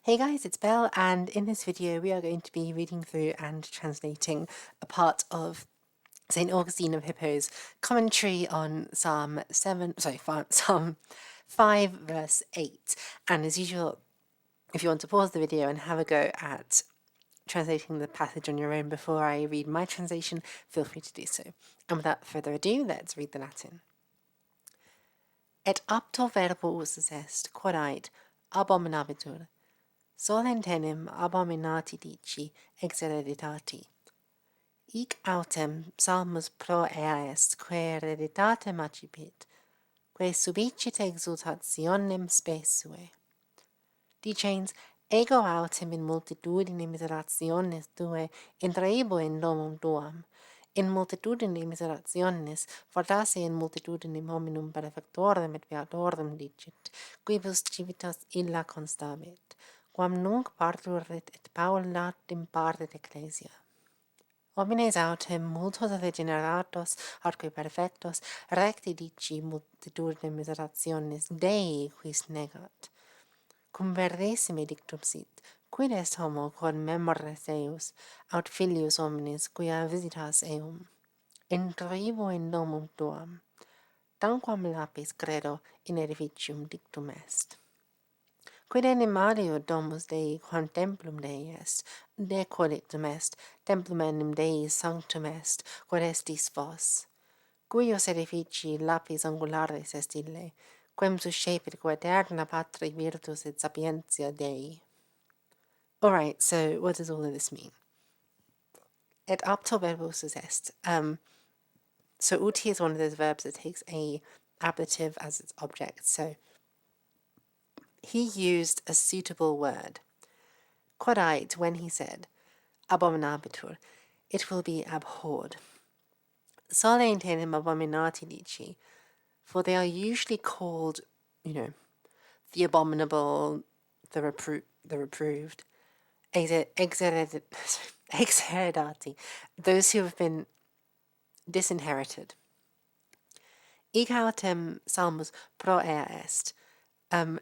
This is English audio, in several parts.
Hey guys, it's Belle, and in this video we are going to be reading through and translating a part of St. Augustine of Hippo's commentary on Psalm 5 verse 8. And as usual, if you want to pause the video and have a go at translating the passage on your own before I read my translation, feel free to do so. And without further ado, let's read the Latin. Et apto verbus est, quod abominabitur, solentenem abominati dici exereditati. Hic autem psalmus pro ea est, quae hereditatem accipit, quae subicit exultationem spe sue. Dicens, ego autem in multitudine miserationes tue intraibo in domum tuam, in multitudine miserationes fortasse in multitudine hominum perfectorem et beatorum dicit, quibus civitas illa constabit, quam nunc parturit et paulatim partit ecclesia. Homines autem multos regeneratos, atque perfectos, recti dici multitudine miserationes Dei quis negat. Cum verdissime dictum sit, quid est homo quod memores eius, aut filius homines quia visitas eum? Intribo in domum tuam, tanquam lapis credo in edificium dictum est. Quid animalio domus Dei quam templum Dei est, de quod dictum est, templum enim Dei sanctum est, quod estis vos. Cuius edifici lapis angularis est ille, quem suscepit quo aeterna patri virtus et sapientia Dei. Alright, so what does all of this mean? Et apto verbus est. So uti is one of those verbs that takes a ablative as its object. So he used a suitable word. Quodite, when he said, abominabitur, it will be abhorred. Sole intenem abominati dici, for they are usually called, the abominable, the reproved, exheredati, those who have been disinherited. Hic autem psalmus pro ea est.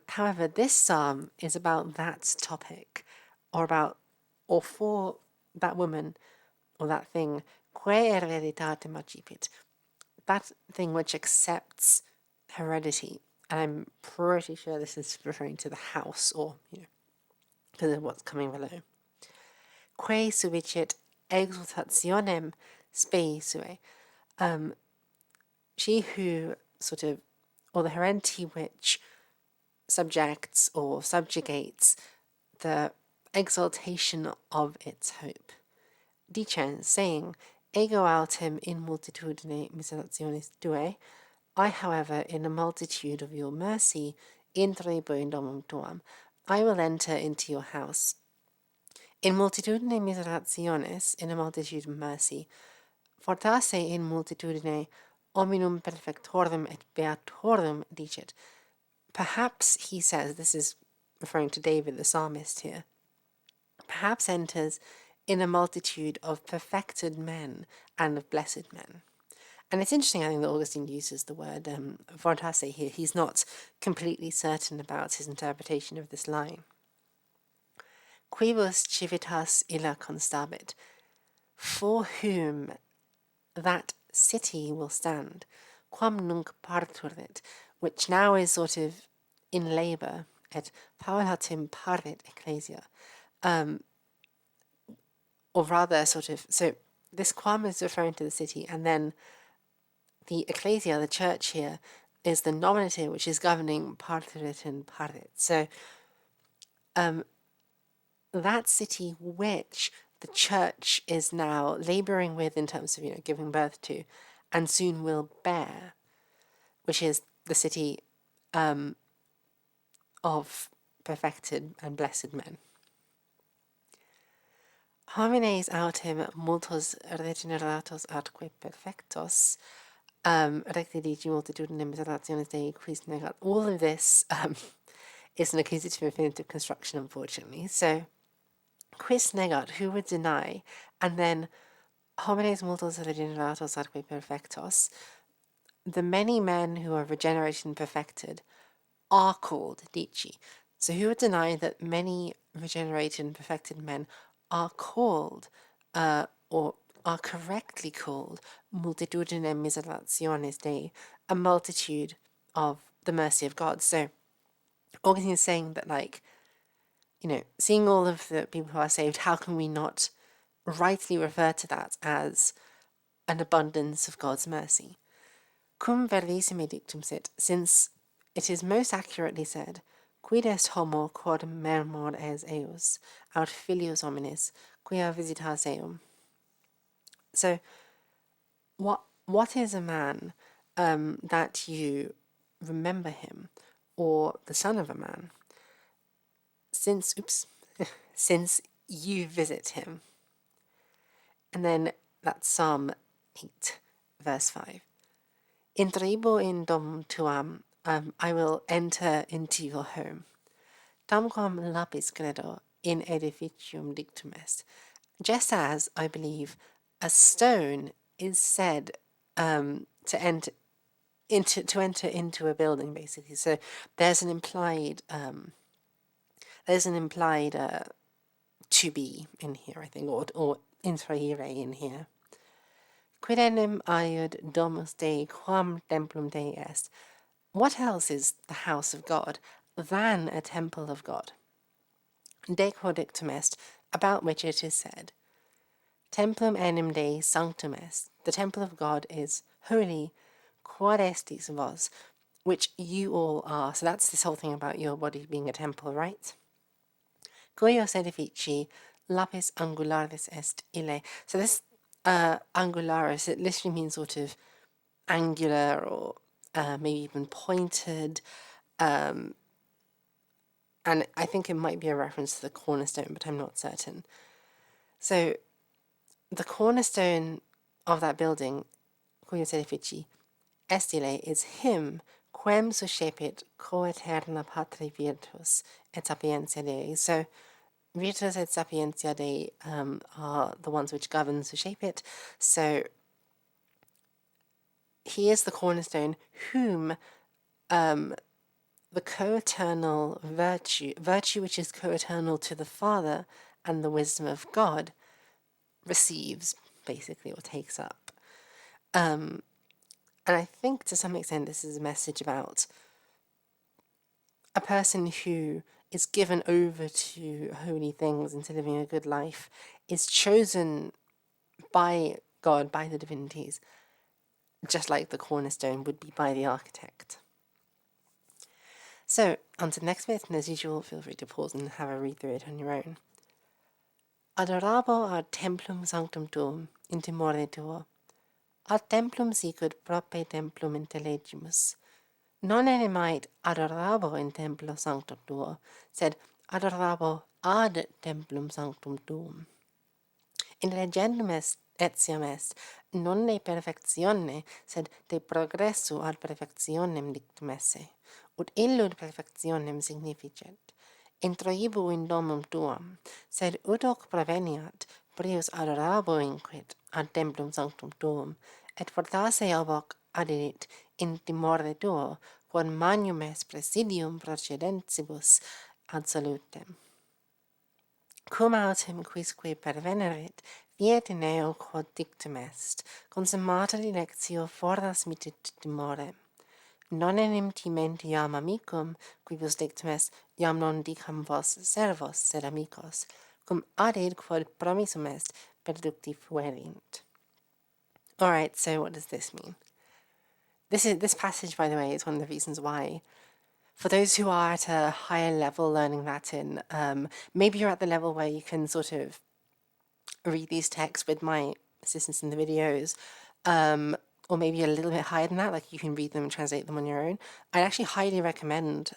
However, this psalm is about that topic, or for that woman, or that thing, quae hereditatem accipit, that thing which accepts heredity. And I'm pretty sure this is referring to the house, or, because of what's coming below. Quae subicit exultationem spe sue. She who or the heredity which subjects or subjugates the exaltation of its hope. Dicens, saying, ego autem in multitudine miserationis tue, I, however, in a multitude of your mercy, intrebo in domum tuam, I will enter into your house. In multitudine miserationis, in a multitude of mercy, fortasse in multitudine hominum perfectorum et beatorum dicit. Perhaps, he says, this is referring to David the psalmist here, perhaps enters in a multitude of perfected men and of blessed men. And it's interesting, I think, that Augustine uses the word fortasse here. He's not completely certain about his interpretation of this line. Quibus civitas illa constabit, for whom that city will stand, quam nunc parturit, which now is sort of in labour, et paulatim partit ecclesia. Or rather, so this quam is referring to the city, and then the ecclesia, the church here, is the nominative which is governing parturit and partit. So that city which the church is now labouring with in terms of, giving birth to, and soon will bear, which is the city of perfected and blessed men. Homines autem multos regeneratos atque perfectos, recti dici multitudine miserationes Dei quis negat. All of this is an accusative infinitive construction, unfortunately. So, quis negat, who would deny? And then, homines multos regeneratos atque perfectos, the many men who are regenerated and perfected are called dici. So who would deny that many regenerated and perfected men are called, or are correctly called, multitudine miserationes Dei, a multitude of the mercy of God. So Augustine is saying that, like, seeing all of the people who are saved, how can we not rightly refer to that as an abundance of God's mercy? Cum verissime dictum sit, since it is most accurately said, quid est homo quod mermor es eus, aut filius hominis, quia visitas eum. So, what is a man that you remember him, or the son of a man, since since you visit him? And then that's Psalm 8, verse 5. Intribo in dom tuam, I will enter into your home. Tamquam lapis credo in edificium dictum est. Just as, I believe, a stone is said to enter into a building, basically. So there's an implied to be in here, I think, or intraire in here. Quid enim aiud domus Dei quam templum Dei est. What else is the house of God than a temple of God? De quo dictum est, about which it is said, Templum enim Dei sanctum est. The temple of God is holy, quod estis vos, which you all are. So that's this whole thing about your body being a temple, right? Cujos edifici lapis angularis est ille. So this angularis, it literally means sort of angular, or maybe even pointed. And I think it might be a reference to the cornerstone, but I'm not certain. So the cornerstone of that building, cujos edifici est ille, is him quem suscepit coeterna patri virtus et sapientia Dei. So virtus et sapientia Dei are the ones which govern and shape it. So he is the cornerstone whom the co-eternal virtue which is co-eternal to the Father and the wisdom of God, receives, basically, or takes up. And I think to some extent this is a message about a person who is given over to holy things and to living a good life is chosen by God, by the divinities, just like the cornerstone would be by the architect. So, on to the next bit, and as usual, feel free to pause and have a read through it on your own. Adorabo ad templum sanctum tuum, in timore tuo. Ad templum sicut prope templum intellegimus. Non enim adorabo in templo sanctum tuo, sed adorabo ad templum sanctum tuum. In legendum etiam est, non de perfectione, sed de progressu ad perfectionem dictum esse, ut illud perfectionem significet. Introibu in domum tuam, sed ut hoc proveniat, prius adorabo inquit ad templum sanctum tuum, et fortasse ab hoc adit in timore tuo, quod magnum est presidium procedentibus ad salutem. Cum autem quisque pervenerit, fiet in eo quod dictum est, consummata dilectio fortas mitit timore. Non enim timenti iam amicum, quibus dictum est, iam non dicam vos servos, sed amicos, cum adid quod promisum est, perducti fuerint. Alright, so what does this mean? This passage, by the way, is one of the reasons why, for those who are at a higher level learning Latin, maybe you're at the level where you can sort of read these texts with my assistance in the videos, or maybe a little bit higher than that, like you can read them and translate them on your own. I'd actually highly recommend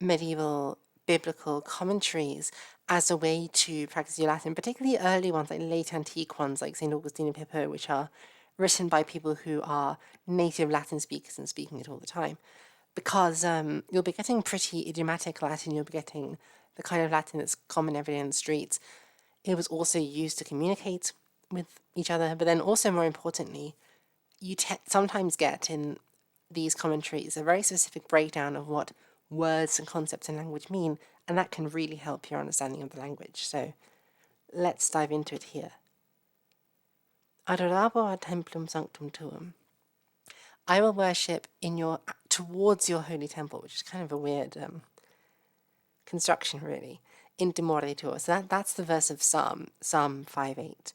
medieval biblical commentaries as a way to practice your Latin, particularly early ones, like late antique ones, like St. Augustine of Hippo, which are written by people who are native Latin speakers and speaking it all the time. Because you'll be getting pretty idiomatic Latin, you'll be getting the kind of Latin that's common every day in the streets. It was also used to communicate with each other, but then also, more importantly, you sometimes get in these commentaries a very specific breakdown of what words and concepts in language mean and that can really help your understanding of the language. So let's dive into it here. Adorabo ad templum sanctum tuum. I will worship towards your holy temple, which is kind of a weird construction, really. In dimore tuo. So that's the verse of Psalm 5:8.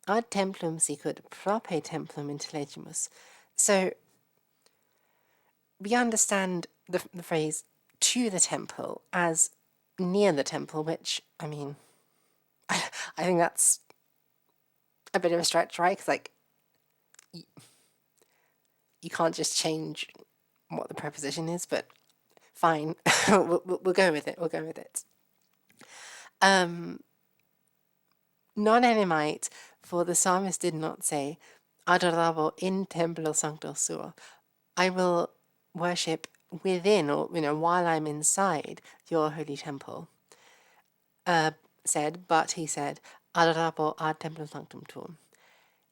Ad templum sicut prope templum intellegimus. So we understand the phrase to the temple as near the temple, which, I mean, I think that's a bit of a stretch, right? Because, like, you can't just change what the preposition is, but fine. we'll go with it. We'll go with it. Non-Enemite, for the psalmist did not say, adorabo in templo sancto suo. I will worship within, or, while I'm inside your holy temple. But he said, adorabo ad templum sanctum tuum.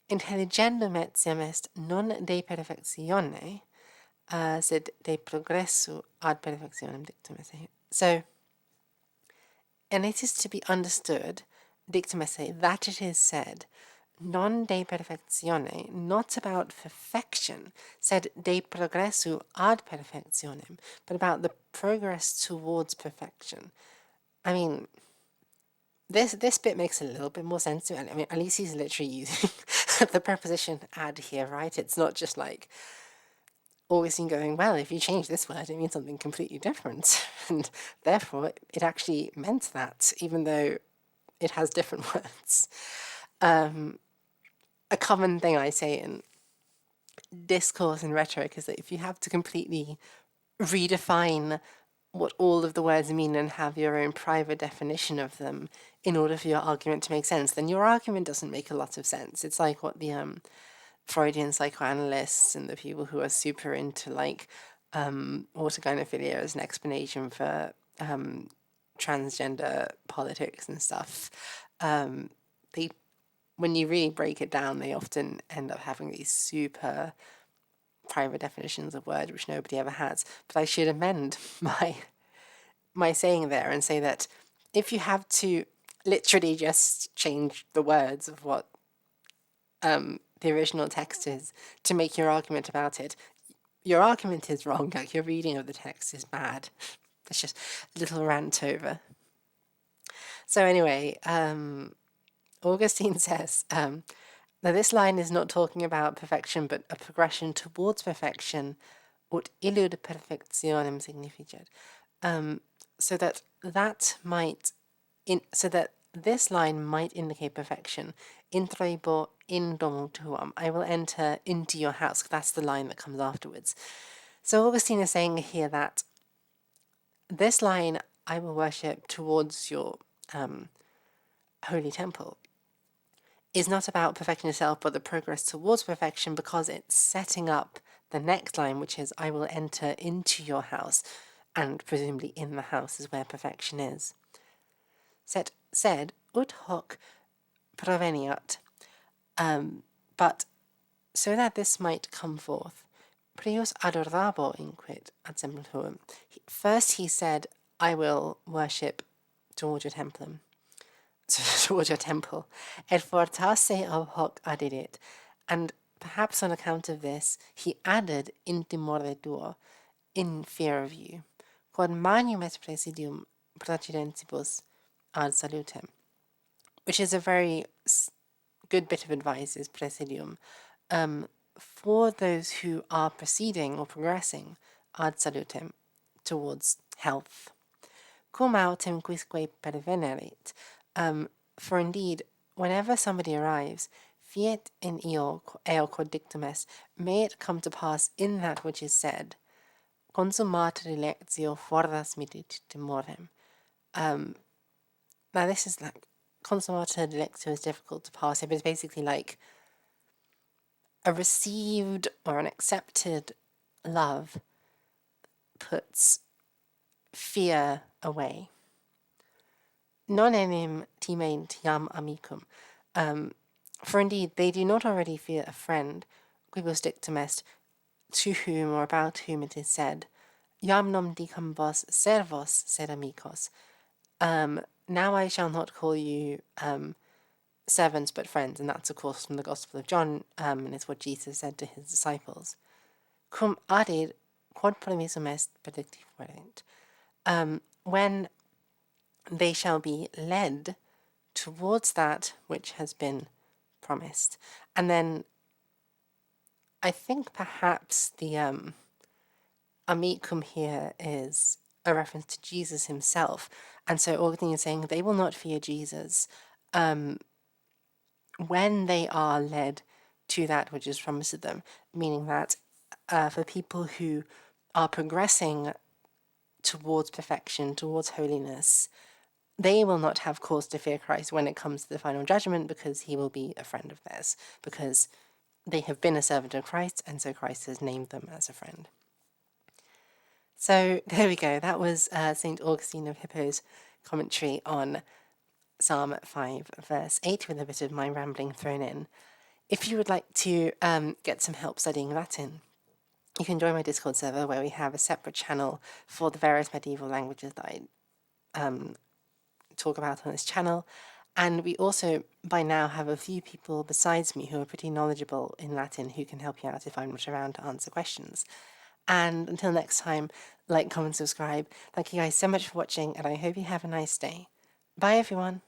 Intelligendum etiam est non de perfectione, sed de progressu ad perfectionem dictum esse. So, and it is to be understood, dictum esse, that it is said, non de perfectione, not about perfection, sed de progressu ad perfectionem, but about the progress towards perfection. I mean, this bit makes a little bit more sense to me. I mean, at least he's literally using the preposition ad here, right? It's not just like Augustine going, well, if you change this word, it means something completely different. And therefore, it actually meant that, even though it has different words. A common thing I say in discourse and rhetoric is that if you have to completely redefine what all of the words mean and have your own private definition of them in order for your argument to make sense, then your argument doesn't make a lot of sense. It's like what the Freudian psychoanalysts and the people who are super into like autogynephilia as an explanation for transgender politics and stuff. When you really break it down, they often end up having these super private definitions of words which nobody ever has. But I should amend my saying there and say that if you have to literally just change the words of what the original text is to make your argument about it, your argument is wrong. Like, your reading of the text is bad. It's just a little rant over. So anyway, Augustine says, now this line is not talking about perfection, but a progression towards perfection, ut illud perfectionem significat. So that this line might indicate perfection. Introibo in domo tuam. I will enter into your house. That's the line that comes afterwards. So Augustine is saying here that this line, I will worship towards your holy temple, is not about perfection itself, but the progress towards perfection, because it's setting up the next line, which is, I will enter into your house, and presumably in the house is where perfection is. Said, ut hoc proveniat, but so that this might come forth, prius adorabo inquit ad templum tuum. First he said, I will worship towards your templum. Towards your temple, et fortasse ab hoc adidit, and perhaps on account of this, he added in timore tuo, in fear of you, quod magnum est praesidium pracidentibus ad salutem, which is a very good bit of advice, is praesidium, for those who are proceeding or progressing ad salutem, towards health. Cum autem quisque pervenerit, for indeed, whenever somebody arrives, fiat in eo quod dictum est, may it come to pass in that which is said, consumata dilectio fordas mitit timorem. Now this is like, consumata dilectio is difficult to pass, but it's basically like a received or an accepted love puts fear away. Non enim timeint iam amicum. For indeed, they do not already fear a friend, quibus dictum est, to whom or about whom it is said, Jam nom dicam vos servos, sed amicos. Now I shall not call you servants but friends, and that's of course from the Gospel of John, and it's what Jesus said to his disciples. Cum adir quod promisum est predicti fuerent. When they shall be led towards that which has been promised. And then I think perhaps the amicum here is a reference to Jesus himself. And so Augustine is saying they will not fear Jesus when they are led to that which is promised to them, meaning that for people who are progressing towards perfection, towards holiness, they will not have cause to fear Christ when it comes to the final judgment, because he will be a friend of theirs, because they have been a servant of Christ, and so Christ has named them as a friend. So there we go. That was St. Augustine of Hippo's commentary on Psalm 5, verse 8, with a bit of my rambling thrown in. If you would like to get some help studying Latin, you can join my Discord server, where we have a separate channel for the various medieval languages that I talk about on this channel. And we also, by now, have a few people besides me who are pretty knowledgeable in Latin who can help you out if I'm not around to answer questions. And until next time, like, comment, subscribe. Thank you guys so much for watching, and I hope you have a nice day. Bye, everyone.